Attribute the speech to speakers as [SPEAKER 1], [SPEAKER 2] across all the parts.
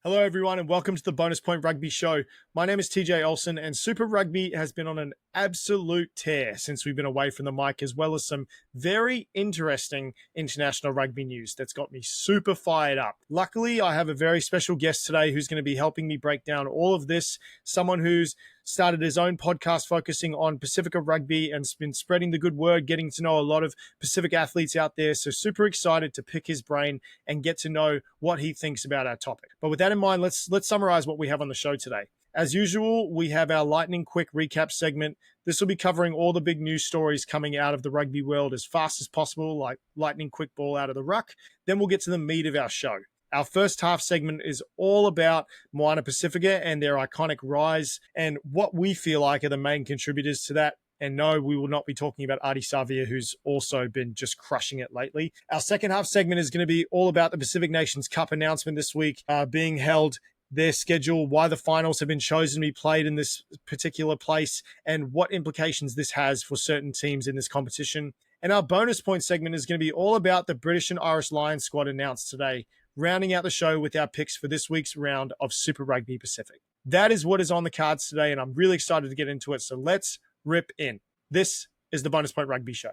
[SPEAKER 1] Hello, everyone, and welcome to the Bonus Point Rugby Show. My name is TJ Olsen, and Super Rugby has been on an absolute tear since we've been away from the mic, as well as some very interesting international rugby news that's got me super fired up. Luckily, I have a very special guest today who's going to be helping me break down all of this, someone who's started his own podcast focusing on Pacifica rugby and has been spreading the good word, getting to know a lot of Pacific athletes out there. So super excited to pick his brain and get to know what he thinks about our topic. But with that in mind, let's summarize what we have on the show today. As usual, we have our lightning quick recap segment. This will be covering all the big news stories coming out of the rugby world as fast as possible, like lightning quick ball out of the ruck. Then we'll get to the meat of our show. Our first half segment is all about Moana Pasifika and their iconic rise and what we feel like are the main contributors to that. And no, we will not be talking about Ardie Savea, who's also been just crushing it lately. Our second half segment is going to be all about the Pacific Nations Cup announcement this week being held, their schedule, why the finals have been chosen to be played in this particular place, and what implications this has for certain teams in this competition. And our bonus point segment is going to be all about the British and Irish Lions squad announced today, rounding out the show with our picks for this week's round of Super Rugby Pacific. That is what is on the cards today, and I'm really excited to get into it. So let's rip in. This is the Bonus Point Rugby Show.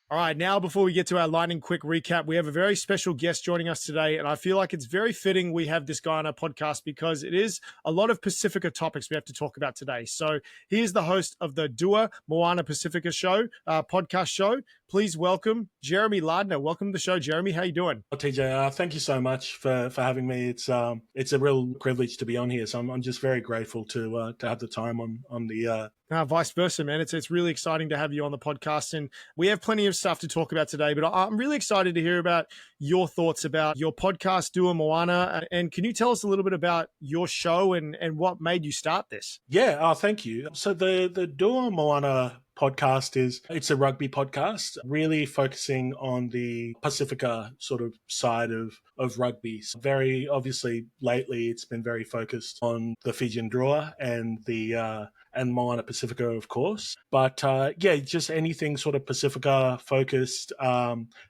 [SPEAKER 1] All right, now before we get to our lightning quick recap, we have a very special guest joining us today, and I feel like it's very fitting we have this guy on our podcast because it is a lot of Pacifica topics we have to talk about today. So he is the host of the Dua Moana Pasifika show, podcast show. Please welcome Jeremy Lardner. Welcome to the show, Jeremy. How you doing?
[SPEAKER 2] Oh, TJ, thank you so much for having me. It's a real privilege to be on here. So I'm just very grateful to have the time on the.
[SPEAKER 1] Vice versa, man. It's really exciting to have you on the podcast, and we have plenty of stuff to talk about today. But I'm really excited to hear about your thoughts about your podcast, Dua Moana. And can you tell us a little bit about your show and what made you start this?
[SPEAKER 2] Yeah, thank you. So the Dua Moana podcast it's a rugby podcast, really focusing on the Pacifica sort of side of rugby. So very obviously lately it's been very focused on the Fijian Drua and the and Moana Pasifika, of course. But just anything sort of Pacifica focused.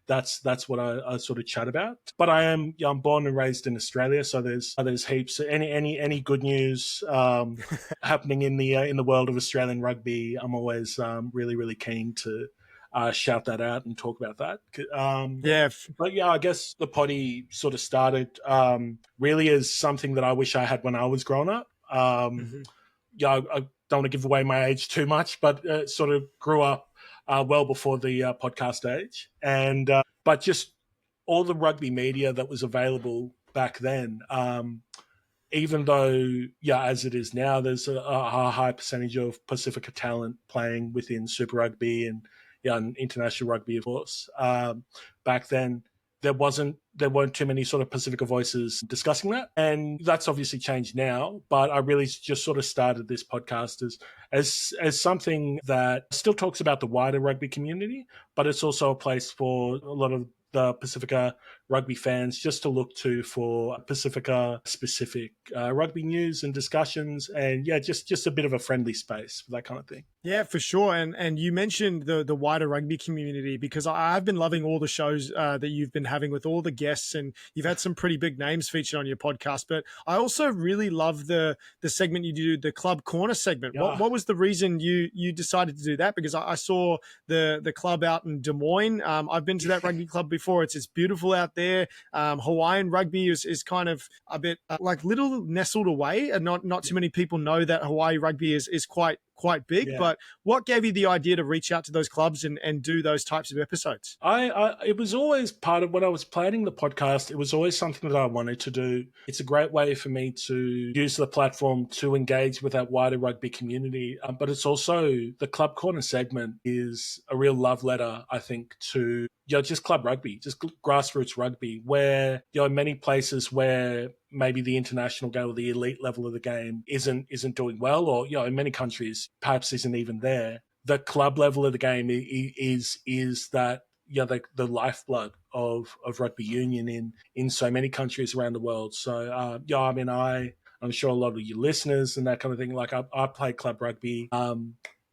[SPEAKER 2] That's what I sort of chat about. But I'm born and raised in Australia, so there's heaps. Any good news happening in the world of Australian rugby, I'm always really keen to shout that out and talk about that. But yeah, I guess the potty sort of started really as something that I wish I had when I was growing up. I don't want to give away my age too much, but sort of grew up well before the podcast age. And but just all the rugby media that was available back then, even though, as it is now, there's a high percentage of Pacifica talent playing within Super Rugby and international rugby, of course. Back then, there weren't too many sort of Pacifica voices discussing that. And that's obviously changed now. But I really just sort of started this podcast as something that still talks about the wider rugby community, but it's also a place for a lot of the Pacifica rugby fans just to look to for Pacifica specific rugby news and discussions, and just a bit of a friendly space for that kind of thing.
[SPEAKER 1] Yeah, for sure. And you mentioned the wider rugby community, because I've been loving all the shows that you've been having with all the guests, and you've had some pretty big names featured on your podcast. But I also really love the segment you do, the Club Corner segment.
[SPEAKER 2] Yeah.
[SPEAKER 1] What was the reason you decided to do that? Because I saw the club out in Des Moines. I've been to that rugby club before. It's beautiful out there. Hawaiian rugby is kind of a bit like little nestled away, and not too many people know that Hawaii rugby is quite big. Yeah. But what gave you the idea to reach out to those clubs and do those types of episodes?
[SPEAKER 2] It was always part of when I was planning the podcast. It was always something that I wanted to do. It's a great way for me to use the platform to engage with that wider rugby community. But it's also, the Club Corner segment is a real love letter, I think, to just club rugby, just grassroots rugby, where many places where maybe the international game or the elite level of the game isn't doing well, or in many countries perhaps isn't even there. The club level of the game is that the lifeblood of rugby union in so many countries around the world. So I I'm sure a lot of your listeners and that kind of thing. Like I play club rugby.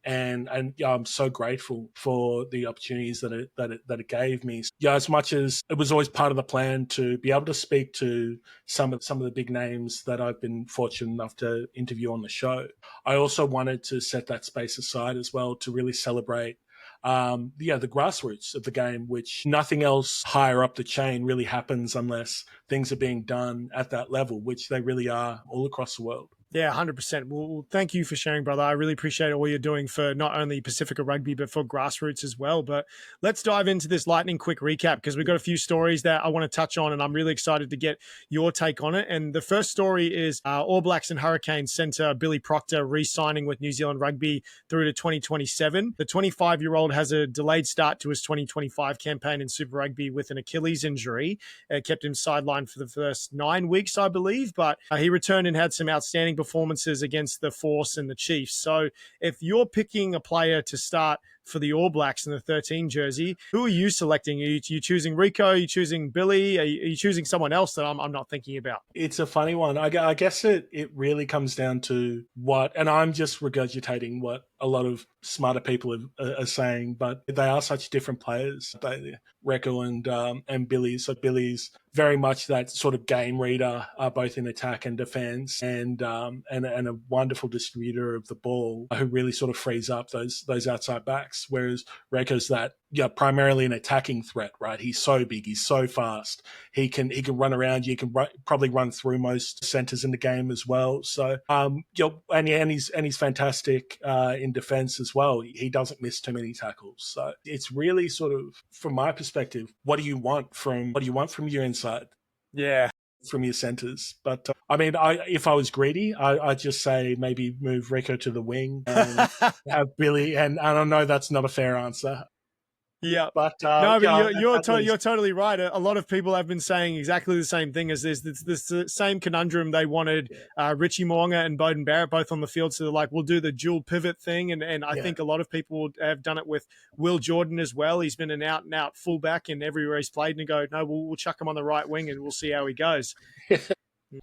[SPEAKER 2] And yeah, I'm so grateful for the opportunities that it gave me. Yeah, as much as it was always part of the plan to be able to speak to some of the big names that I've been fortunate enough to interview on the show, I also wanted to set that space aside as well to really celebrate the grassroots of the game, which nothing else higher up the chain really happens unless things are being done at that level, which they really are all across the world.
[SPEAKER 1] Yeah, 100%. Well, thank you for sharing, brother. I really appreciate all you're doing for not only Pacifica Rugby, but for grassroots as well. But let's dive into this lightning quick recap because we've got a few stories that I want to touch on, and I'm really excited to get your take on it. And the first story is All Blacks and Hurricanes centre Billy Proctor re-signing with New Zealand Rugby through to 2027. The 25-year-old has a delayed start to his 2025 campaign in Super Rugby with an Achilles injury. It kept him sidelined for the first 9 weeks, I believe, but he returned and had some outstanding performances against the Force and the Chiefs. So if you're picking a player to start for the All Blacks in the 13 jersey, who are you selecting? Are you choosing Rico? Are you choosing Billy? Are you choosing someone else that I'm not thinking about?
[SPEAKER 2] It's a funny one. I guess it really comes down to what, and I'm just regurgitating what a lot of smarter people are saying, but they are such different players. Rico and Billy. So Billy's very much that sort of game reader, both in attack and defense, and a wonderful distributor of the ball who really sort of frees up those outside backs. Whereas Rico's that primarily an attacking threat, right? He's so big, he's so fast, he can run around. You can probably run through most centers in the game as well. So and he's fantastic in defense as well. He doesn't miss too many tackles. So it's really sort of, from my perspective, what do you want from your inside?
[SPEAKER 1] Yeah.
[SPEAKER 2] From your centers. But I mean, if I was greedy, I'd just say maybe move Rico to the wing and have Billy. And I don't know, that's not a fair answer.
[SPEAKER 1] Yeah,
[SPEAKER 2] but
[SPEAKER 1] you're totally right. A lot of people have been saying exactly the same thing. As there's this same conundrum. They wanted Richie Moanga and Beauden Barrett both on the field, so they're like, we'll do the dual pivot thing, and I think a lot of people have done it with Will Jordan as well. He's been an out and out fullback in everywhere he's played, and go, no, we'll chuck him on the right wing and we'll see how he goes.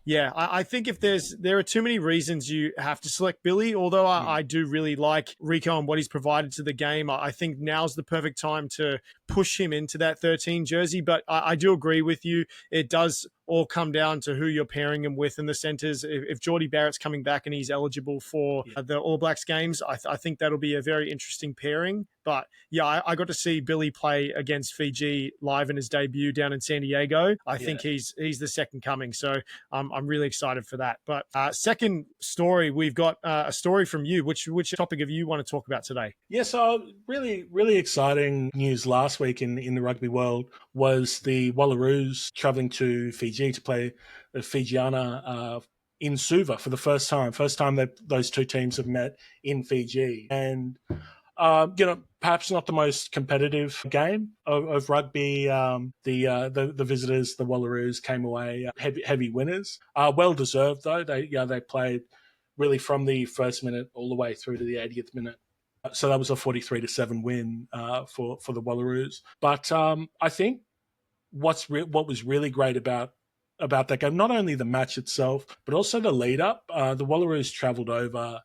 [SPEAKER 1] Yeah, I think if there are too many reasons you have to select Billy, although I do really like Rico and what he's provided to the game. I think now's the perfect time to push him into that 13 jersey. But I do agree with you. It does all come down to who you're pairing him with in the centers. If Geordie Barrett's coming back and he's eligible for the All Blacks games, I think that'll be a very interesting pairing. But yeah, I got to see Billy play against Fiji live in his debut down in San Diego. I think he's the second coming. So I'm really excited for that. But second story, we've got a story from you. Which topic have you want to talk about today?
[SPEAKER 2] Yeah, so really, really exciting news last week in the rugby world was the Wallaroos travelling to Fiji to play the Fijiana in Suva for the first time. First time that those two teams have met in Fiji. And perhaps not the most competitive game of rugby. The visitors, the Wallaroos, came away heavy winners. Well deserved though. They played really from the first minute all the way through to the 80th minute. So that was a 43-7 win for the Wallaroos. But I think what was really great about that game, not only the match itself, but also the lead up. The Wallaroos travelled over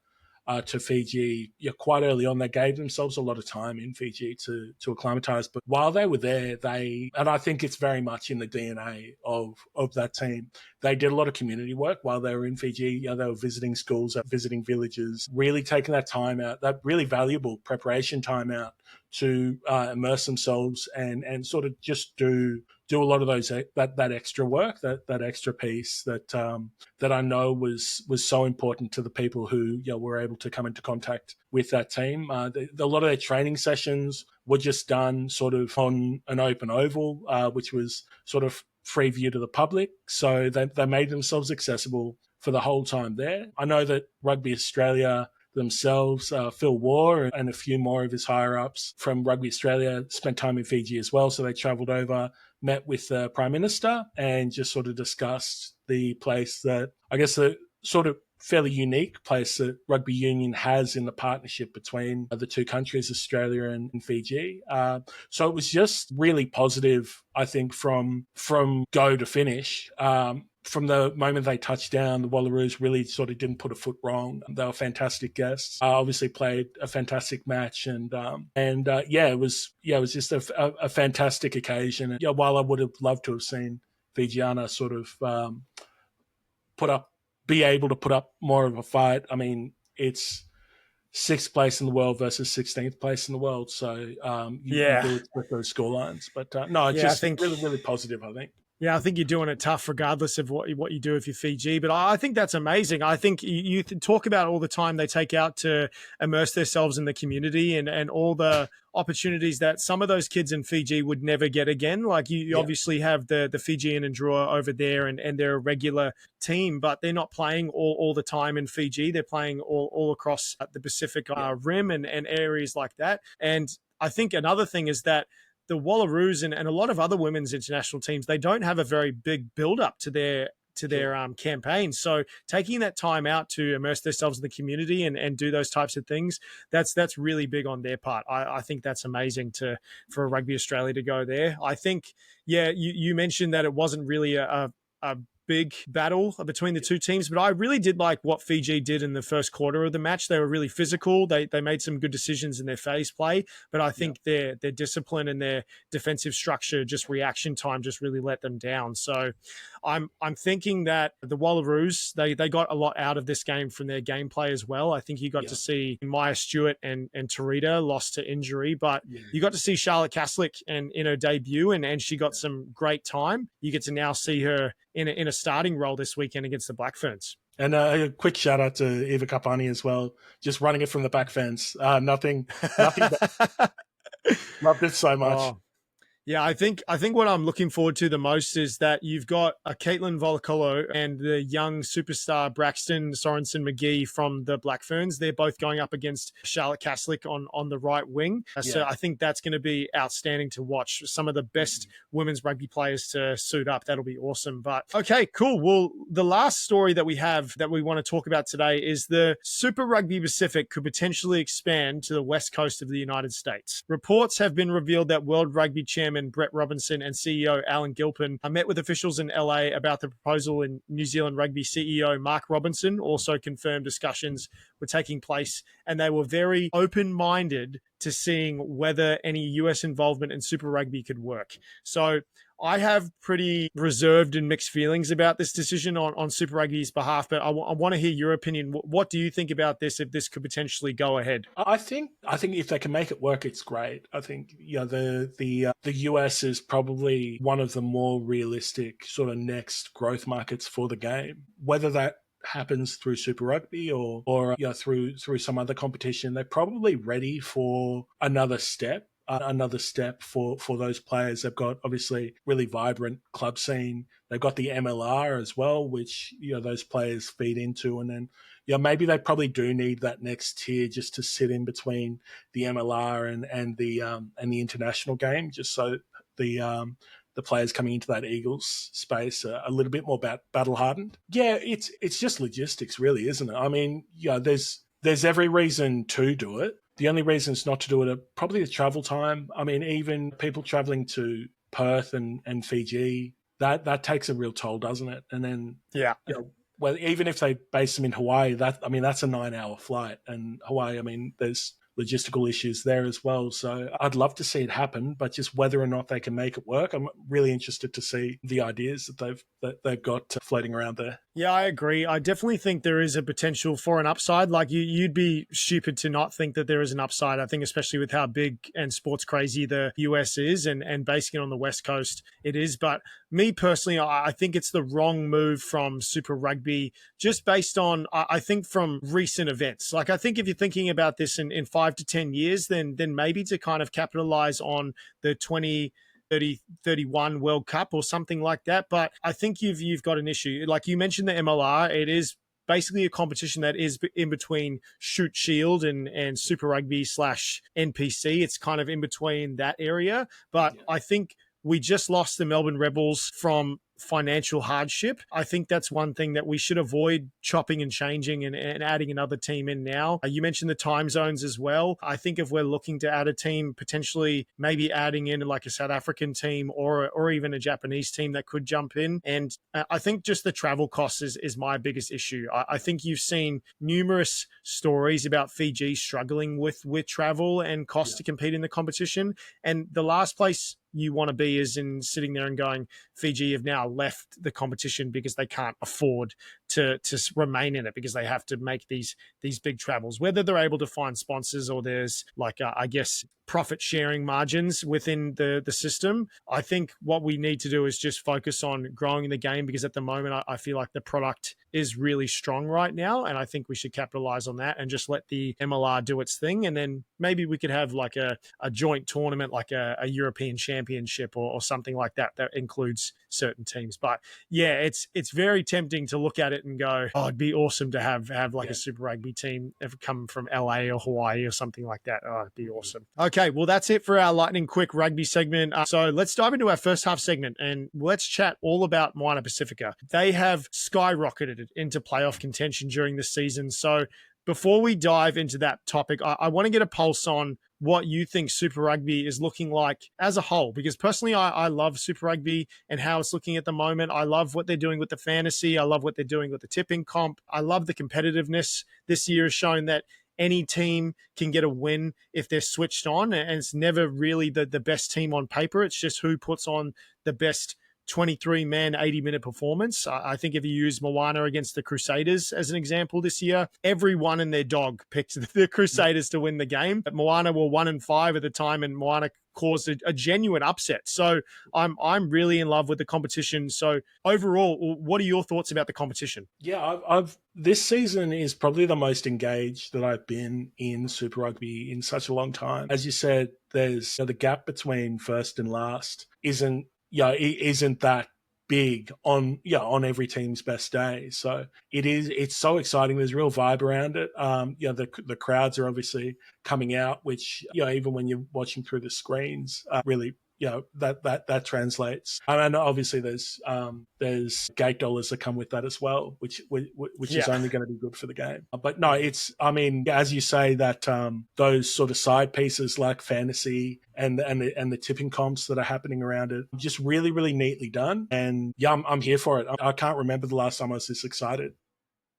[SPEAKER 2] to Fiji quite early on. They gave themselves a lot of time in Fiji to acclimatise. But while they were there, and I think it's very much in the DNA of that team, they did a lot of community work while they were in Fiji. They were visiting schools, visiting villages, really taking that time out, that really valuable preparation time out to immerse themselves and sort of just do a lot of those that extra work, that extra piece that I know was so important to the people who were able to come into contact with that team. A lot of their training sessions were just done sort of on an open oval, which was sort of free view to the public. So they made themselves accessible for the whole time there. I know that Rugby Australia themselves, Phil Waugh and a few more of his higher-ups from Rugby Australia spent time in Fiji as well. So they travelled over, met with the Prime Minister and just sort of discussed the place that, I guess, the sort of fairly unique place that rugby union has in the partnership between the two countries, Australia and Fiji. So it was just really positive, I think, from go to finish. From the moment they touched down, the Wallaroos really sort of didn't put a foot wrong. They were fantastic guests. Obviously played a fantastic match, and it was just a fantastic occasion. And, while I would have loved to have seen Fijiana sort of be able to put up more of a fight. I mean, it's 6th place in the world versus 16th place in the world. So you do expect those scorelines. But no, it's just really, really positive, I think.
[SPEAKER 1] Yeah, I think you're doing it tough regardless of what you do if you're Fiji. But I think that's amazing. I think you talk about all the time they take out to immerse themselves in the community and all the opportunities that some of those kids in Fiji would never get again. Like you obviously have the Fijian and Drua over there and they're a regular team, but they're not playing all the time in Fiji. They're playing all across the Pacific Rim and areas like that. And I think another thing is that the Wallaroos and a lot of other women's international teams, they don't have a very big build-up to their campaign. So taking that time out to immerse themselves in the community and do those types of things, that's really big on their part. I think that's amazing for Rugby Australia to go there. I think, you mentioned that it wasn't really a big battle between the two teams, but I really did like what Fiji did in the first quarter of the match. They were really physical. They made some good decisions in their phase play, but I think their discipline and their defensive structure, just reaction time, just really let them down. So I'm thinking that the Wallaroos, they got a lot out of this game from their gameplay as well. I think you got to see Maya Stewart and Tarita lost to injury, but you got to see Charlotte Caslick in her debut and she got some great time. You get to now see her in a starting role this weekend against the Black Ferns.
[SPEAKER 2] And a quick shout out to Eva Kapani as well, just running it from the back fence. Nothing. Loved it so much.
[SPEAKER 1] Oh. Yeah, I think what I'm looking forward to the most is that you've got a Caitlin Volacolo and the young superstar Braxton Sorensen McGee from the Black Ferns. They're both going up against Charlotte Caslick on the right wing. So I think that's going to be outstanding to watch. Some of the best women's rugby players to suit up. That'll be awesome. But okay, cool. Well, the last story that we have that we want to talk about today is the Super Rugby Pacific could potentially expand to the west coast of the United States. Reports have been revealed that World Rugby Chairman Brett Robinson and CEO Alan Gilpin met with officials in LA about the proposal, and New Zealand Rugby CEO Mark Robinson also confirmed discussions were taking place and they were very open-minded to seeing whether any US involvement in Super Rugby could work. So I have pretty reserved and mixed feelings about this decision on Super Rugby's behalf, but I want to hear your opinion. What do you think about this, if this could potentially go ahead?
[SPEAKER 2] I think if they can make it work, it's great. I think the US is probably one of the more realistic sort of next growth markets for the game. Whether that happens through Super Rugby or through some other competition, they're probably ready for another step for those players. They've got obviously really vibrant club scene. They've got the MLR as well, which those players feed into, and then maybe they probably do need that next tier just to sit in between the MLR and the international game, just so the players coming into that Eagles space are a little bit more battle hardened. Yeah, it's just logistics, really, isn't it? I mean, there's every reason to do it. The only reasons not to do it are probably the travel time. I mean, even people traveling to Perth and Fiji, that takes a real toll, doesn't it? And then, well, even if they base them in Hawaii, that's a 9-hour flight. And Hawaii, I mean, there's logistical issues there as well. So I'd love to see it happen, but just whether or not they can make it work, I'm really interested to see the ideas that they've got floating around there.
[SPEAKER 1] Yeah, I agree. I definitely think there is a potential for an upside. Like you'd be stupid to not think that there is an upside. I think especially with how big and sports crazy the US is and basing it on the West Coast, it is. But me personally, I think it's the wrong move from Super Rugby, just based on, I think, from recent events. Like I think if you're thinking about this in 5 to 10 years, then maybe to kind of capitalize on the 2031 World Cup or something like that. But I think you've got an issue. Like you mentioned the MLR, it is basically a competition that is in between Shoot Shield and Super Rugby / NPC. It's kind of in between that area. But I think we just lost the Melbourne Rebels from financial hardship. I think that's one thing that we should avoid chopping and changing and adding another team in now. You mentioned the time zones as well. I think if we're looking to add a team, potentially maybe adding in like a South African team or even a Japanese team that could jump in. And I think just the travel costs is my biggest issue. I think you've seen numerous stories about Fiji struggling with travel and costs to compete in the competition. And the last place you want to be is in sitting there and going, Fiji have now left the competition because they can't afford to remain in it because they have to make these big travels, whether they're able to find sponsors or there's like, I guess, profit sharing margins within the system. I think what we need to do is just focus on growing the game, because at the moment I feel like the product is really strong right now. And I think we should capitalize on that and just let the MLR do its thing. And then maybe we could have like a joint tournament, like a European championship or something like that includes certain teams. But yeah, it's very tempting to look at it and go, oh, it'd be awesome to have like a Super Rugby team come from LA or Hawaii or something like that. Oh, it'd be awesome. Okay, well, that's it for our lightning quick rugby segment. So let's dive into our first half segment and let's chat all about Moana Pasifika. They have skyrocketed into playoff contention during the season. So before we dive into that topic, I want to get a pulse on what you think Super Rugby is looking like as a whole, because personally, I love Super Rugby and how it's looking at the moment. I love what they're doing with the fantasy. I love what they're doing with the tipping comp. I love the competitiveness. This year has shown that any team can get a win if they're switched on, and it's never really the best team on paper. It's just who puts on the best 23-man, 80-minute performance. I think if you use Moana against the Crusaders as an example this year, everyone and their dog picked the Crusaders to win the game. But Moana were 1-5 at the time, and Moana caused a genuine upset. So I'm really in love with the competition. So overall, what are your thoughts about the competition?
[SPEAKER 2] Yeah, I've this season is probably the most engaged that I've been in Super Rugby in such a long time. As you said, there's the gap between first and last isn't that big on every team's best day. So it's so exciting. There's real vibe around it. The crowds are obviously coming out, which even when you're watching through the screens, really that translates. And obviously there's gate dollars that come with that as well, which is only going to be good for the game. But no, as you say, that those sort of side pieces like fantasy and the tipping comps that are happening around it, just really, really neatly done. And I'm here for it. I can't remember the last time I was this excited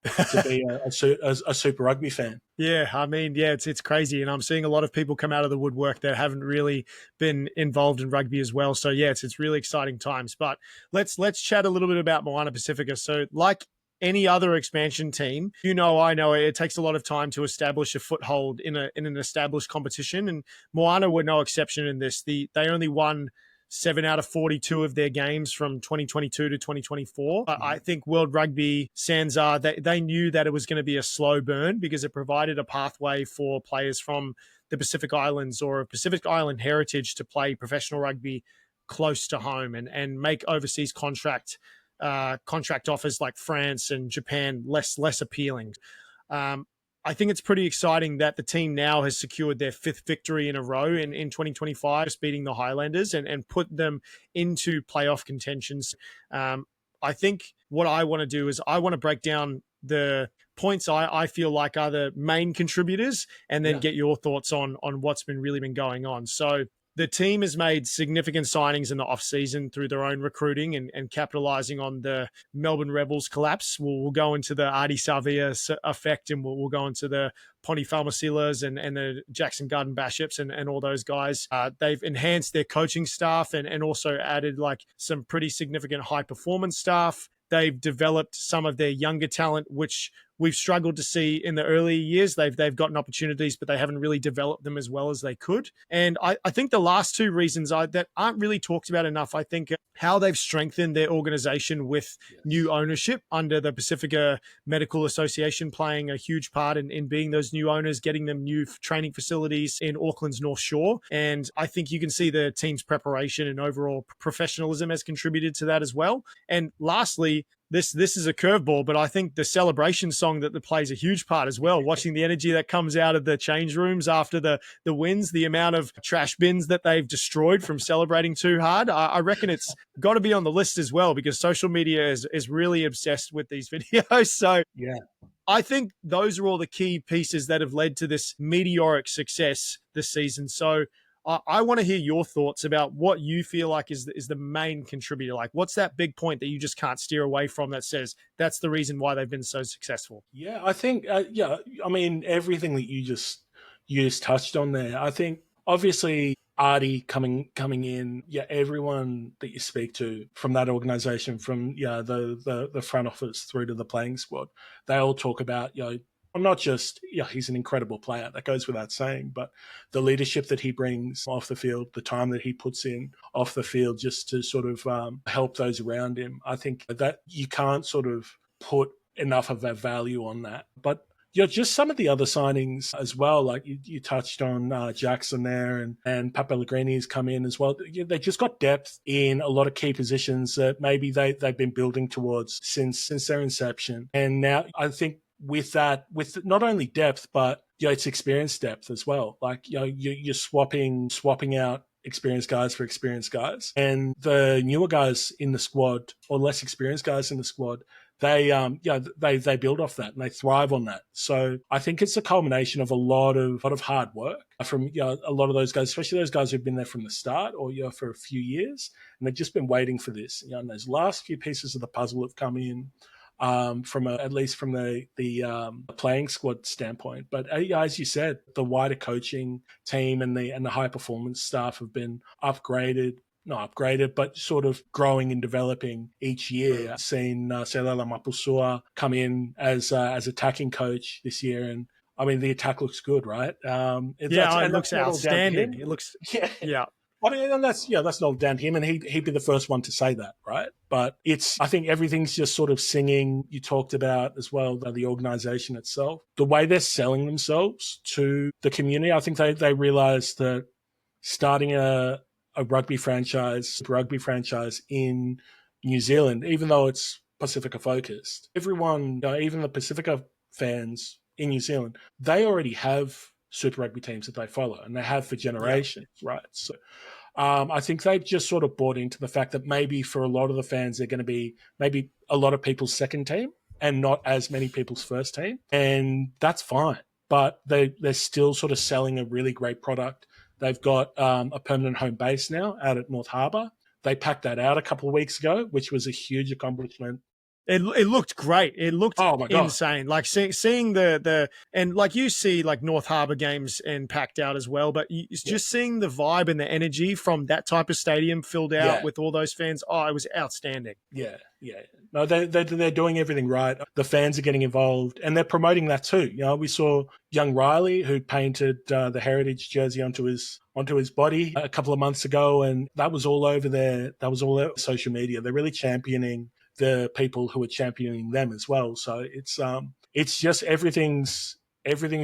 [SPEAKER 2] to be a Super Rugby fan.
[SPEAKER 1] Yeah, it's crazy. And I'm seeing a lot of people come out of the woodwork that haven't really been involved in rugby as well. So yeah, it's really exciting times. But let's chat a little bit about Moana Pasifika. So like any other expansion team, I know it takes a lot of time to establish a foothold in an established competition. And Moana were no exception in this. They only won 7 out of 42 of their games from 2022 to 2024. I think World Rugby, Sansa, they knew that it was going to be a slow burn because it provided a pathway for players from the Pacific Islands or of Pacific Island heritage to play professional rugby close to home and make overseas contract offers like France and Japan less appealing. I think it's pretty exciting that the team now has secured their 5th victory in a row in 2025, just beating the Highlanders and put them into playoff contentions. I think what I want to do is I want to break down the points I feel like are the main contributors and then get your thoughts on what's really been going on. So the team has made significant signings in the off-season through their own recruiting and capitalizing on the Melbourne Rebels collapse. We'll go into the Ardie Savia effect, and we'll go into the Poni Falmasilas and the Jackson Garden Baships and all those guys. They've enhanced their coaching staff and also added like some pretty significant high-performance staff. They've developed some of their younger talent, which we've struggled to see in the early years. They've gotten opportunities, but they haven't really developed them as well as they could. And I think the last two reasons that aren't really talked about enough, I think how they've strengthened their organization with new ownership under the Pacifica Medical Association playing a huge part in being those new owners, getting them new training facilities in Auckland's North Shore. And I think you can see the team's preparation and overall professionalism has contributed to that as well. And lastly, this is a curveball, but I think the celebration song that plays a huge part as well. Watching the energy that comes out of the change rooms after the wins, the amount of trash bins that they've destroyed from celebrating too hard. I reckon it's got to be on the list as well, because social media is really obsessed with these videos. So
[SPEAKER 2] Yeah.
[SPEAKER 1] I think those are all the key pieces that have led to this meteoric success this season. So I want to hear your thoughts about what you feel like is the main contributor. Like, what's that big point that you just can't steer away from that says that's the reason why they've been so successful?
[SPEAKER 2] Yeah, I think, I mean, everything that you just touched on there. I think obviously Artie coming in, everyone that you speak to from that organization, from the front office through to the playing squad, they all talk about, not just, he's an incredible player, that goes without saying, but the leadership that he brings off the field, the time that he puts in off the field just to sort of help those around him. I think that you can't sort of put enough of a value on that. But just some of the other signings as well, like you touched on Jackson there, and Pat Pellegrini's come in as well. They just got depth in a lot of key positions that maybe they've been building towards since their inception. And now I think with that, with not only depth, but it's experience depth as well. Like you're swapping out experienced guys for experienced guys, and the newer guys in the squad, or less experienced guys in the squad, they build off that and they thrive on that. So I think it's a culmination of a lot of hard work from a lot of those guys, especially those guys who've been there from the start or for a few years, and they've just been waiting for this. And those last few pieces of the puzzle have come in. At least from the playing squad standpoint, but as you said, the wider coaching team and the high performance staff have been not upgraded, but sort of growing and developing each year. I've seen Selela Mapusua come in as attacking coach this year, and I mean the attack looks good, right?
[SPEAKER 1] It looks outstanding. It looks yeah.
[SPEAKER 2] I mean, and that's not down to him, and he'd be the first one to say that, right? But I think everything's just sort of singing. You talked about as well the organization itself, the way they're selling themselves to the community. I think they realized that starting a rugby franchise in New Zealand, even though it's Pasifika focused, everyone, even the Pasifika fans in New Zealand, they already have Super Rugby teams that they follow, and they have for generations, right? So I think they've just sort of bought into the fact that maybe for a lot of the fans, they're going to be maybe a lot of people's second team and not as many people's first team, and that's fine. But they're still sort of selling a really great product. They've got a permanent home base now out at North Harbour. They packed that out a couple of weeks ago, which was a huge accomplishment.
[SPEAKER 1] It looked great. It looked insane. Like seeing the and like you see like North Harbour games and packed out as well, but just seeing the vibe and the energy from that type of stadium filled out with all those fans. Oh, it was outstanding.
[SPEAKER 2] Yeah. No, they're doing everything right. The fans are getting involved, and they're promoting that too. We saw young Riley, who painted the heritage jersey onto his body a couple of months ago, and that was all over over social media. They're really championing the people who are championing them as well. So it's just everything's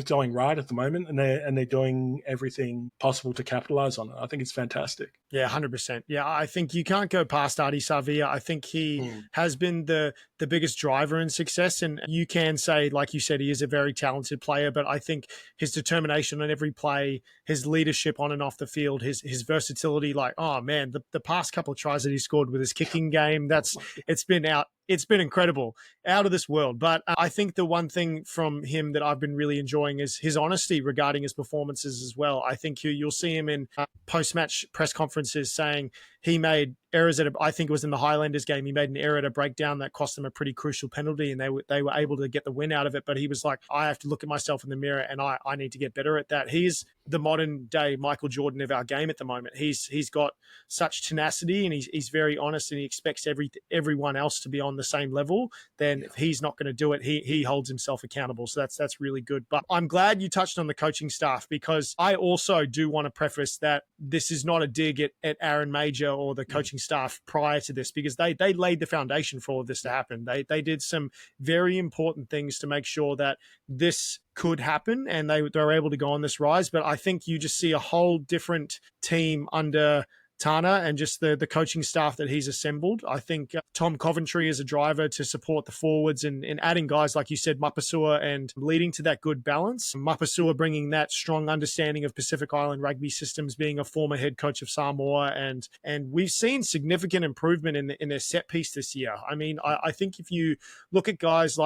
[SPEAKER 2] going right at the moment, and they're doing everything possible to capitalize on it. I think it's fantastic.
[SPEAKER 1] Yeah, 100%. Yeah, I think you can't go past Ardie Savea. I think he has been the biggest driver in success, and you can say, like you said, he is a very talented player, but I think his determination on every play, his leadership on and off the field, his versatility, like, oh man, the past couple of tries that he scored with his kicking game, it's been incredible, out of this world. But I think the one thing from him that I've been really enjoying is his honesty regarding his performances as well. I think you'll see him in post-match press conferences saying he made errors I think it was in the Highlanders game. He made an error at a breakdown that cost them a pretty crucial penalty, and they were able to get the win out of it. But he was like, I have to look at myself in the mirror, and I need to get better at that. He's the modern day Michael Jordan of our game at the moment. He's got such tenacity, and he's very honest, and he expects everyone else to be on the same level. Then if he's not going to do it, he holds himself accountable. So that's really good. But I'm glad you touched on the coaching staff, because I also do want to preface that this is not a dig at Aaron Major or the coaching staff prior to this, because they laid the foundation for all of this to happen. They did some very important things to make sure that this could happen, and they were able to go on this rise. But I think you just see a whole different team under Tana and just the coaching staff that he's assembled. I think Tom Coventry is a driver to support the forwards and adding guys, like you said, Mapasua, and leading to that good balance. Mapasua bringing that strong understanding of Pacific Island rugby systems, being a former head coach of Samoa. And we've seen significant improvement in their set piece this year. I mean, I think if you look at guys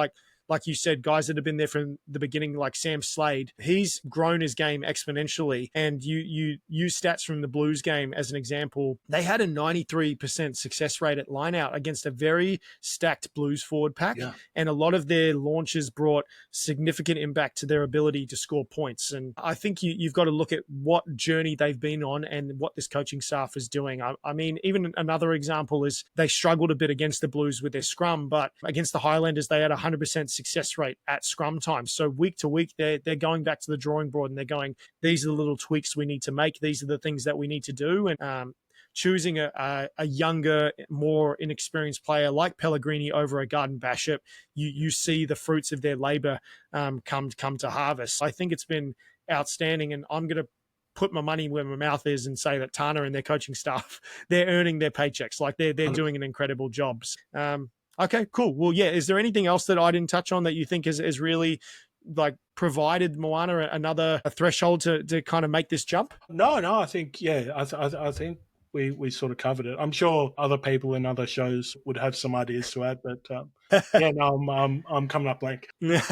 [SPEAKER 1] like you said, guys that have been there from the beginning, like Sam Slade, he's grown his game exponentially. And you use stats from the Blues game as an example. They had a 93% success rate at lineout against a very stacked Blues forward pack. Yeah. And a lot of their launches brought significant impact to their ability to score points. And I think you've got to look at what journey they've been on and what this coaching staff is doing. I mean, even another example is they struggled a bit against the Blues with their scrum, but against the Highlanders, they had 100% success rate at scrum time. So week to week, they're going back to the drawing board and they're going, these are the little tweaks we need to make. These are the things that we need to do. And choosing a younger, more inexperienced player like Pellegrini over a Garden Bishop, you see the fruits of their labor come to harvest. I think it's been outstanding, and I'm going to put my money where my mouth is and say that Tana and their coaching staff, they're earning their paychecks. Like they're doing an incredible job. Okay, cool. Well, yeah, is there anything else that I didn't touch on that you think is really like provided Moana another threshold to kind of make this jump?
[SPEAKER 2] No, I think, yeah, I think we sort of covered it. I'm sure other people in other shows would have some ideas to add, but yeah, no, I'm coming up blank.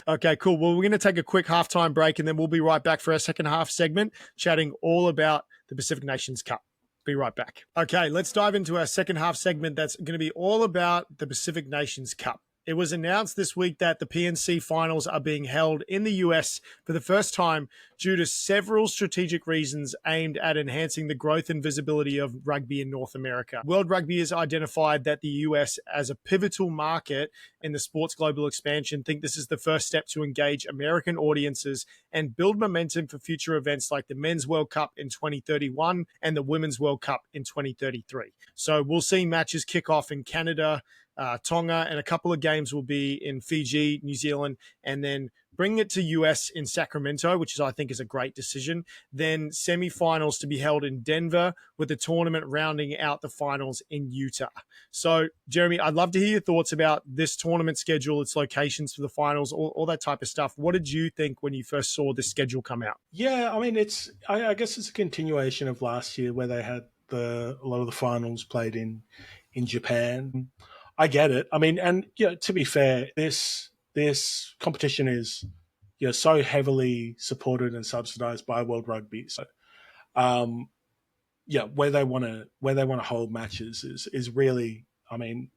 [SPEAKER 1] Okay, cool. Well, we're going to take a quick halftime break and then we'll be right back for our second half segment, chatting all about the Pacific Nations Cup. Be right back. Okay, let's dive into our second half segment that's going to be all about the Pacific Nations Cup. It was announced this week that the PNC finals are being held in the US for the first time due to several strategic reasons aimed at enhancing the growth and visibility of rugby in North America. World Rugby has identified that the US as a pivotal market in the sport's global expansion. Think this is the first step to engage American audiences and build momentum for future events like the Men's World Cup in 2031 and the Women's World Cup in 2033. So we'll see matches kick off in Canada, Tonga, and a couple of games will be in Fiji, New Zealand, and then bring it to US in Sacramento, which I think is a great decision. Then semifinals to be held in Denver, with the tournament rounding out the finals in Utah. So, Jeremy, I'd love to hear your thoughts about this tournament schedule, its locations for the finals, all that type of stuff. What did you think when you first saw this schedule come out?
[SPEAKER 2] Yeah, I mean, I guess it's a continuation of last year where they had a lot of the finals played in Japan. I get it. I mean, and to be fair, this competition is so heavily supported and subsidized by World Rugby. So, where they want to hold matches is really, I mean,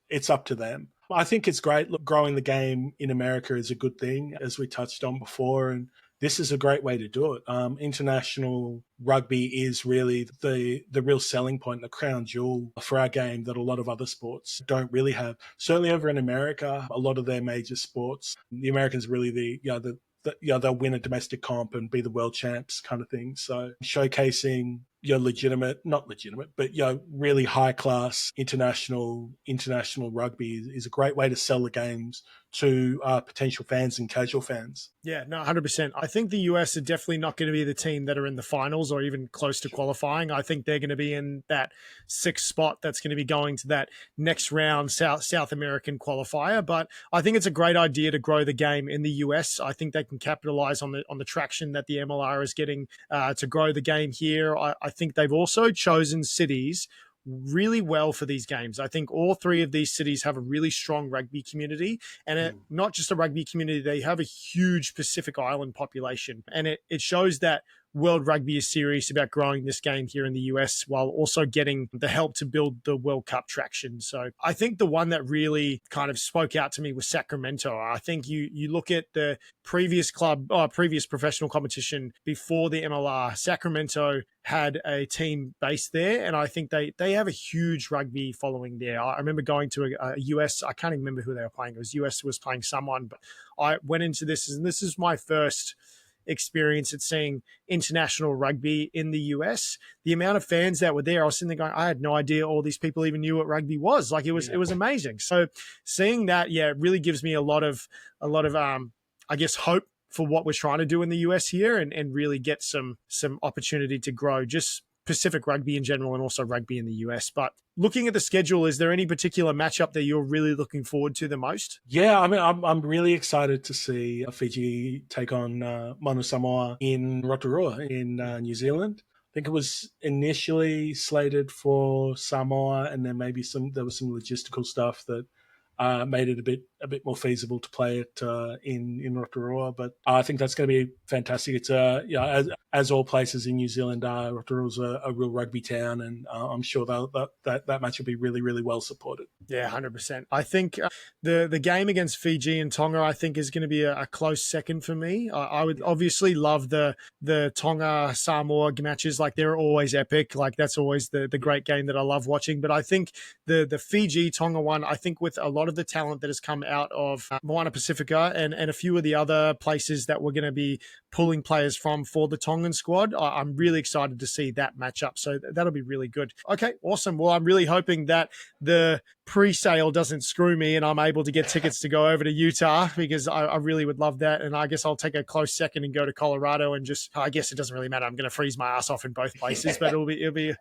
[SPEAKER 2] it's up to them. I think it's great. Look, growing the game in America is a good thing, as we touched on before, and this is a great way to do it. International rugby is really the real selling point, the crown jewel for our game that a lot of other sports don't really have. Certainly over in America, a lot of their major sports, the Americans really they'll win a domestic comp and be the world champs kind of thing. So showcasing not legitimate, but really high class international rugby is a great way to sell the games to potential fans and casual fans.
[SPEAKER 1] Yeah, no, 100%. I think the US are definitely not going to be the team that are in the finals or even close to qualifying. I think they're going to be in that sixth spot that's going to be going to that next round South American qualifier. But I think it's a great idea to grow the game in the US. I think they can capitalize on the traction that the MLR is getting to grow the game here. I think they've also chosen cities really well for these games. I think all three of these cities have a really strong rugby community, and not just a rugby community, they have a huge Pacific Island population. And it shows that World Rugby is serious about growing this game here in the US while also getting the help to build the World Cup traction. So I think the one that really kind of spoke out to me was Sacramento. I think you look at the previous professional competition before the MLR, Sacramento had a team based there, and I think they have a huge rugby following there. I remember going to a US, I can't even remember who they were playing. It was US was playing someone, but I went into this, and this is my first experience at seeing international rugby in the US. The amount of fans that were there, I was sitting there going, I had no idea all these people even knew what rugby was. Like it was amazing. So seeing that, it really gives me a lot of I guess hope for what we're trying to do in the US here and really get some opportunity to grow just Pacific rugby in general and also rugby in the US. But looking at the schedule, is there any particular matchup that you're really looking forward to the most?
[SPEAKER 2] Yeah, I mean, I'm really excited to see Fiji take on Moana Samoa in Rotorua in New Zealand. I think it was initially slated for Samoa, and then maybe there was some logistical stuff that made it a bit more feasible to play it in Rotorua. But I think that's going to be fantastic. It's as all places in New Zealand are, Rotorua's a real rugby town, and I'm sure that match will be really, really well supported.
[SPEAKER 1] Yeah, 100%. I think the game against Fiji and Tonga, I think, is going to be a close second for me. I would obviously love the Tonga Samoa matches. Like, they're always epic. Like, that's always the great game that I love watching. But I think the Fiji Tonga one, I think with a lot of the talent that has come out of Moana Pasifika and a few of the other places that we're going to be pulling players from for the Tongan squad, I'm really excited to see that matchup. So that'll be really good. Okay, awesome. Well, I'm really hoping that the pre-sale doesn't screw me and I'm able to get tickets to go over to Utah, because I really would love that. And I guess I'll take a close second and go to Colorado, and just, I guess it doesn't really matter. I'm going to freeze my ass off in both places, but it'll be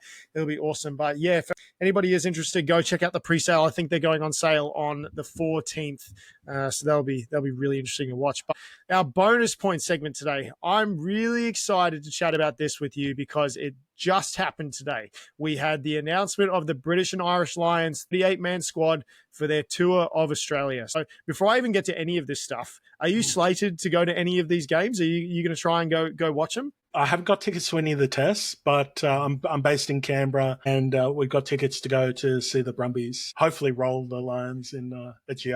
[SPEAKER 1] awesome. But yeah, if anybody is interested, go check out the pre-sale. I think they're going on sale on the 14th. So that'll be really interesting to watch. But our bonus point segment today, I'm really excited to chat about this with you because it just happened today. We had the announcement of the British and Irish Lions 38-man squad for their tour of Australia. So before I even get to any of this stuff, are you slated to go to any of these games? Are you going to try and go watch them?
[SPEAKER 2] I haven't got tickets to any of the tests, but I'm based in Canberra, and we've got tickets to go to see the Brumbies hopefully roll the Lions in at GR.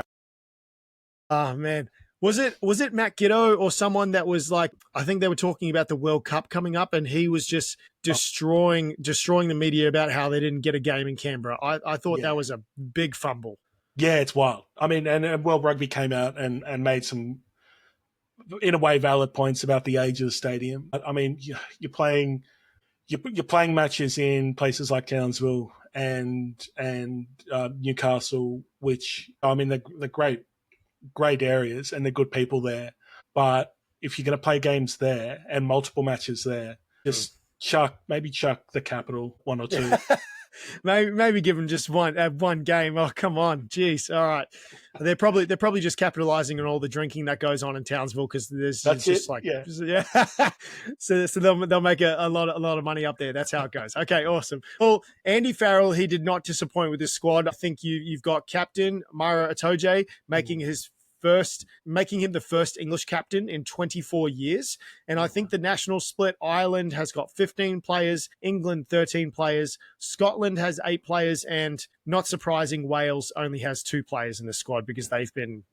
[SPEAKER 1] Oh, man. Was it Matt Giddo or someone that was like, I think they were talking about the World Cup coming up, and he was just destroying the media about how they didn't get a game in Canberra. I thought that was a big fumble.
[SPEAKER 2] Yeah, it's wild. I mean, and World Rugby came out and made some, in a way, valid points about the age of the stadium. I mean, you're playing matches in places like Townsville and Newcastle, which, I mean, they're great areas and they're good people there. But if you're going to play games there and multiple matches there, just chuck the capital one or two.
[SPEAKER 1] maybe give them just one game. Oh, come on, jeez. All right, they're probably just capitalizing on all the drinking that goes on in Townsville, because there's so they'll make a lot of money up there. That's how it goes. Okay, awesome. Well, Andy Farrell, he did not disappoint with this squad. I think you've got captain Maro Itoje making him the first English captain in 24 years. And I think the national split, Ireland has got 15 players, England 13 players, Scotland has 8 players, and not surprising, Wales only has 2 players in the squad because they've been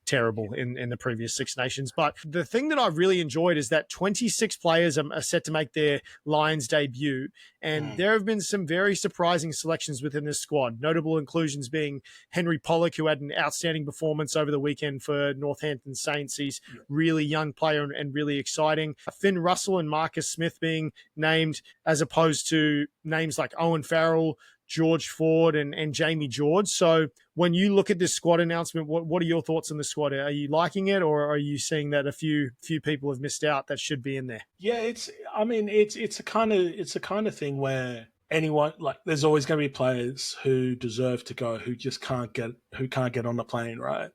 [SPEAKER 1] terrible in the previous Six Nations. But the thing that I really enjoyed is that 26 players are set to make their Lions debut, and there have been some very surprising selections within this squad. Notable inclusions being Henry Pollock, who had an outstanding performance over the weekend for Northampton Saints. He's really young player and really exciting. Finn Russell and Marcus Smith being named, as opposed to names like Owen Farrell, George Ford and Jamie George. So when you look at this squad announcement, what are your thoughts on the squad? Are you liking it, or are you seeing that a few people have missed out that should be in there?
[SPEAKER 2] Yeah, it's a kind of thing where anyone, like, there's always going to be players who deserve to go who just can't get on the plane, right?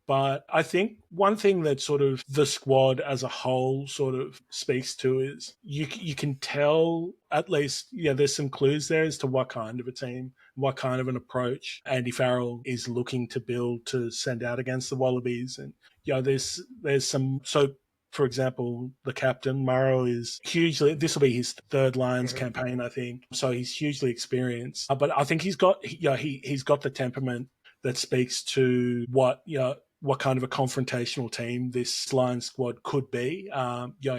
[SPEAKER 2] But I think one thing that sort of the squad as a whole sort of speaks to is you can tell, at least, there's some clues there as to what kind of a team, what kind of an approach Andy Farrell is looking to build to send out against the Wallabies. And there's some, so for example, the captain, Maro, is hugely, this will be his third Lions campaign, I think. So he's hugely experienced. But I think he's got the temperament that speaks to what kind of a confrontational team this Lions squad could be.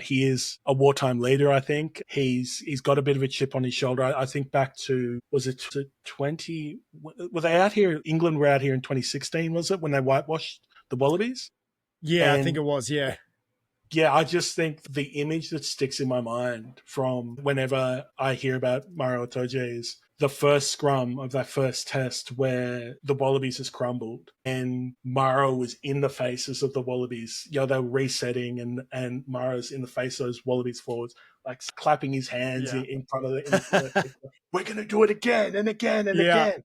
[SPEAKER 2] He is a wartime leader, I think. He's got a bit of a chip on his shoulder. I think back to, was it 20, were they out here, England were out here in 2016, was it, when they whitewashed the Wallabies?
[SPEAKER 1] Yeah, I think it was, yeah.
[SPEAKER 2] Yeah, I just think the image that sticks in my mind from whenever I hear about Maro Itoje is the first scrum of that first test where the Wallabies has crumbled and Mara was in the faces of the Wallabies. You know, they were resetting and Mara's in the face of those Wallabies forwards, like clapping his hands in front of the we're going to do it again and again and again.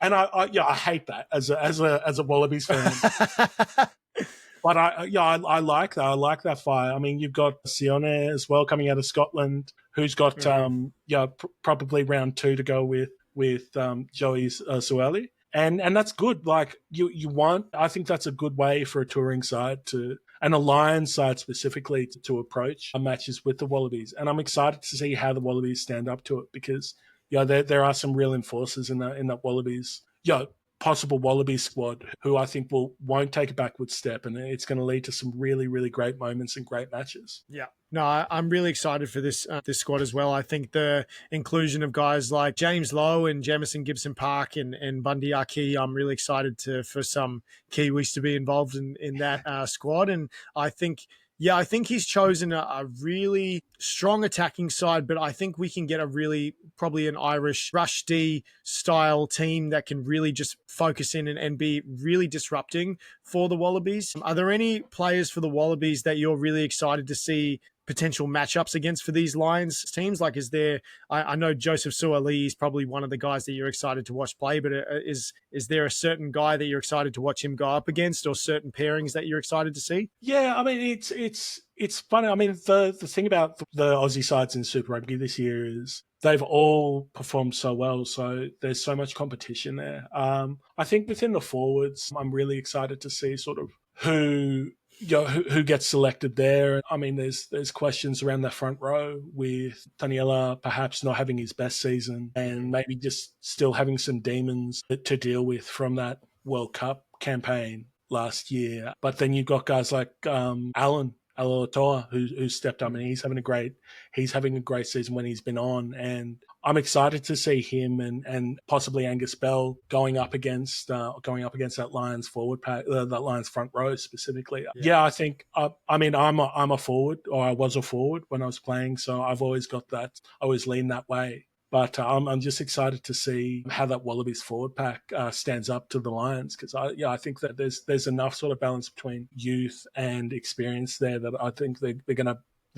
[SPEAKER 2] And I hate that as a Wallabies fan. But I like that. I like that fire. I mean, you've got Sione as well coming out of Scotland, who's got probably round 2 to go with Joey Sueli, and that's good. Like you want, I think that's a good way for a touring side and a Lions side specifically to approach matches with the Wallabies. And I'm excited to see how the Wallabies stand up to it because there are some real enforcers in that Wallabies. Possible Wallabies squad who I think won't take a backward step, and it's going to lead to some really, really great moments and great matches.
[SPEAKER 1] Yeah. No, I'm really excited for this squad as well. I think the inclusion of guys like James Lowe and Jamison Gibson Park and Bundy Aki, I'm really excited for some Kiwis to be involved in that squad. And I think he's chosen a really strong attacking side, but I think we can get probably an Irish rush D style team that can really just focus in and be really disrupting for the Wallabies. Are there any players for the Wallabies that you're really excited to see potential matchups against for these Lions teams? Like, is there, I know Joseph Suaalii is probably one of the guys that you're excited to watch play, but is there a certain guy that you're excited to watch him go up against, or certain pairings that you're excited to see?
[SPEAKER 2] Yeah, I mean, it's funny. I mean, the thing about the Aussie sides in Super Rugby this year is they've all performed so well, so there's so much competition there. I think within the forwards, I'm really excited to see sort of who gets selected there. I mean, there's questions around the front row with Taniela perhaps not having his best season and maybe just still having some demons to deal with from that World Cup campaign last year. But then you've got guys like Alan Alatoa who stepped up and he's having a great season when he's been on, and I'm excited to see him and possibly Angus Bell going up against that Lions forward pack, that Lions front row specifically. Yeah, I think I'm a forward, or I was a forward when I was playing, so I've always got that. I always lean that way. But I'm just excited to see how that Wallabies forward pack stands up to the Lions, because I think that there's enough sort of balance between youth and experience there that I think they're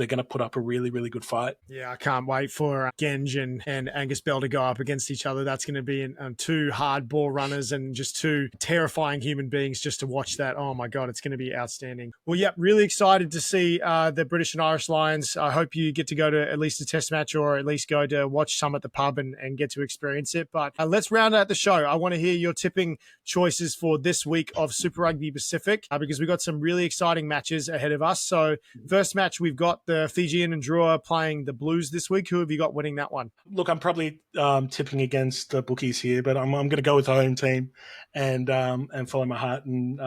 [SPEAKER 2] going to put up a really, really good fight.
[SPEAKER 1] Yeah, I can't wait for Genge and Angus Bell to go up against each other. That's going to be two hard ball runners and just two terrifying human beings just to watch that. Oh my God, it's going to be outstanding. Well, yeah, really excited to see the British and Irish Lions. I hope you get to go to at least a test match, or at least go to watch some at the pub and get to experience it. But let's round out the show. I want to hear your tipping choices for this week of Super Rugby Pacific, because we've got some really exciting matches ahead of us. So first match, we've got the Fijian and Drua playing the Blues this week. Who have you got winning that one?
[SPEAKER 2] Look, I'm probably tipping against the bookies here, but I'm going to go with the home team and follow my heart and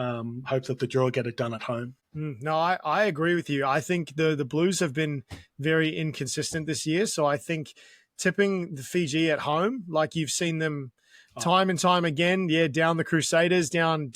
[SPEAKER 2] hope that the Drua get it done at home.
[SPEAKER 1] No, I agree with you. I think the Blues have been very inconsistent this year, so I think tipping the Fiji at home, like you've seen them time and time again, down the Crusaders, down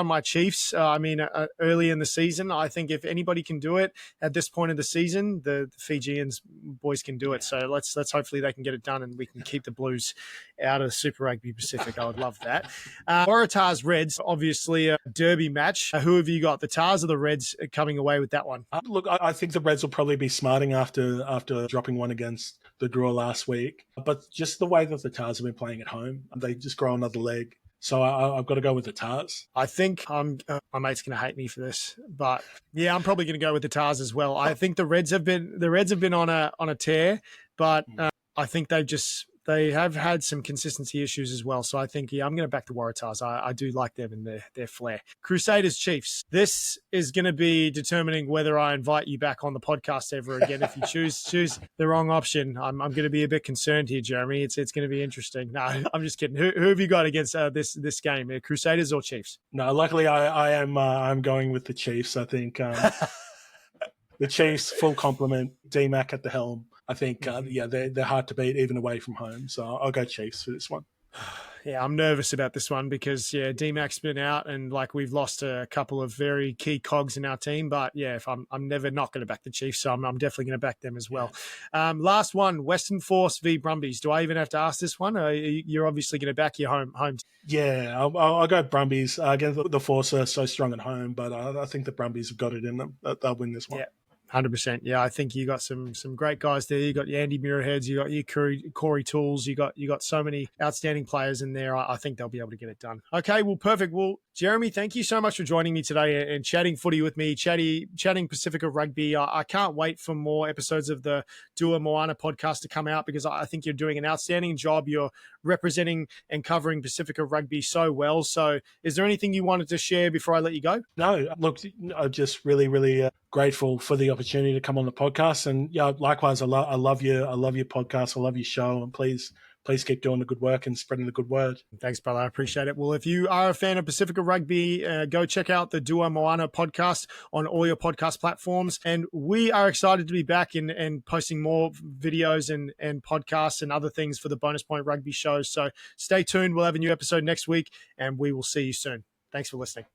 [SPEAKER 1] my Chiefs. Early in the season, I think if anybody can do it at this point of the season, the Fijians boys can do it. So let's hopefully they can get it done and we can keep the Blues out of Super Rugby Pacific. I would love that. Waratahs Reds, obviously a derby match. Who have you got, the Tars or the Reds, coming away with that one?
[SPEAKER 2] Look, I think the Reds will probably be smarting after dropping one against the Drua last week, but just the way that the Tars have been playing at home, they just grow another leg. So I've got to go with the Tars.
[SPEAKER 1] I think my mate's going to hate me for this, but yeah, I'm probably going to go with the Tars as well. I think the Reds have been on a tear, but I think they have had some consistency issues as well. So I think, I'm going to back the Waratahs. I do like them and their flair. Crusaders Chiefs. This is going to be determining whether I invite you back on the podcast ever again. If you choose the wrong option, I'm going to be a bit concerned here, Jeremy. It's going to be interesting. No, I'm just kidding. Who have you got against this game? Crusaders or Chiefs?
[SPEAKER 2] No, luckily I'm going with the Chiefs. I think the Chiefs, full complement, D-Mac at the helm. I think, they're hard to beat even away from home. So I'll go Chiefs for this one.
[SPEAKER 1] Yeah, I'm nervous about this one because D-Mac's been out and like we've lost a couple of very key cogs in our team. But yeah, if I'm never not going to back the Chiefs, so I'm definitely going to back them as well. Last one, Western Force v Brumbies. Do I even have to ask this one? You're obviously going to back your home team.
[SPEAKER 2] Yeah, I'll go Brumbies. Again, the Force are so strong at home, but I think the Brumbies have got it in them. They'll win this one.
[SPEAKER 1] Yeah. 100%. Yeah, I think you got some great guys there. You got your Andy Muirheads, you got your Corey Tools, you got so many outstanding players in there. I think they'll be able to get it done. Okay, well, perfect. Well, Jeremy, thank you so much for joining me today and chatting footy with me, chatting Pasifika rugby. I can't wait for more episodes of the Dua Moana podcast to come out because I think you're doing an outstanding job. You're representing and covering Pasifika rugby so well. So is there anything you wanted to share before I let you go?
[SPEAKER 2] No, look, I'm just really grateful for the opportunity to come on the podcast. And yeah, likewise, I love you. I love your podcast. I love your show. And please keep doing the good work and spreading the good word.
[SPEAKER 1] Thanks, brother. I appreciate it. Well, if you are a fan of Pasifika Rugby, go check out the Dua Moana podcast on all your podcast platforms. And we are excited to be back and posting more videos and podcasts and other things for the Bonus Point Rugby show. So stay tuned. We'll have a new episode next week and we will see you soon. Thanks for listening.